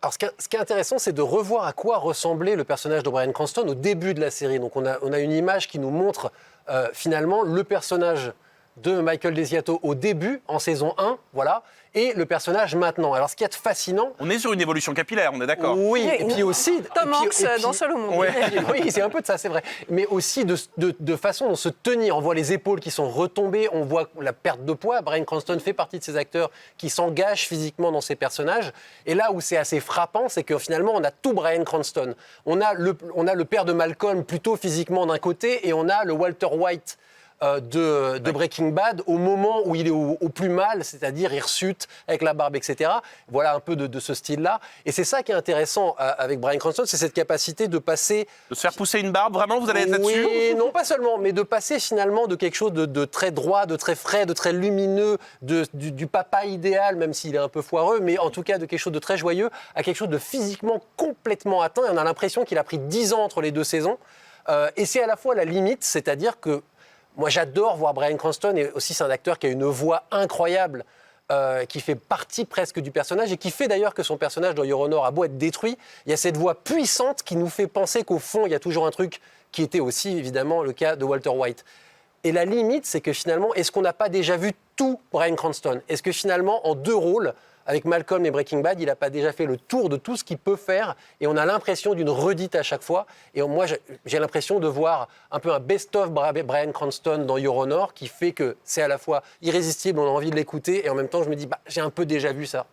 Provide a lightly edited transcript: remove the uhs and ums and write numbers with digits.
Alors, ce qui est intéressant, c'est de revoir à quoi ressemblait le personnage de Bryan Cranston au début de la série. Donc, on a une image qui nous montre finalement le personnage de Michael Desiato au début, en saison 1, voilà, et le personnage maintenant. Alors, ce qui est fascinant... On est sur une évolution capillaire, on est d'accord. Oui, et puis aussi... Tom Hanks dans Seul au monde. Ouais, oui, c'est un peu de ça, c'est vrai. Mais aussi de façon dont se tenir. On voit les épaules qui sont retombées, on voit la perte de poids. Bryan Cranston fait partie de ces acteurs qui s'engagent physiquement dans ces personnages. Et là où c'est assez frappant, c'est que finalement, on a tout Bryan Cranston. On a le père de Malcolm plutôt physiquement d'un côté, et on a le Walter White de Breaking Bad au moment où il est au plus mal, c'est-à-dire hirsute, avec la barbe, etc. Voilà un peu de ce style-là. Et c'est ça qui est intéressant avec Bryan Cranston, c'est cette capacité de passer... De se faire pousser une barbe, vraiment, vous allez être là-dessus? Oui, non pas seulement, mais de passer finalement de quelque chose de très droit, de très frais, de très lumineux, du papa idéal, même s'il est un peu foireux, mais en tout cas de quelque chose de très joyeux, à quelque chose de physiquement complètement atteint. Et on a l'impression qu'il a pris 10 ans entre les deux saisons. Et c'est à la fois la limite, c'est-à-dire que moi, j'adore voir Bryan Cranston, et aussi c'est un acteur qui a une voix incroyable, qui fait partie presque du personnage, et qui fait d'ailleurs que son personnage dans Your Honor a beau être détruit, il y a cette voix puissante qui nous fait penser qu'au fond, il y a toujours un truc qui était aussi évidemment le cas de Walter White. Et la limite, c'est que finalement, est-ce qu'on n'a pas déjà vu tout Bryan Cranston? Est-ce que finalement, en 2 rôles, avec Malcolm et Breaking Bad, il n'a pas déjà fait le tour de tout ce qu'il peut faire, et on a l'impression d'une redite à chaque fois. Et moi, j'ai l'impression de voir un peu un best-of Bryan Cranston dans Your Honor, qui fait que c'est à la fois irrésistible, on a envie de l'écouter, et en même temps, je me dis, j'ai un peu déjà vu ça.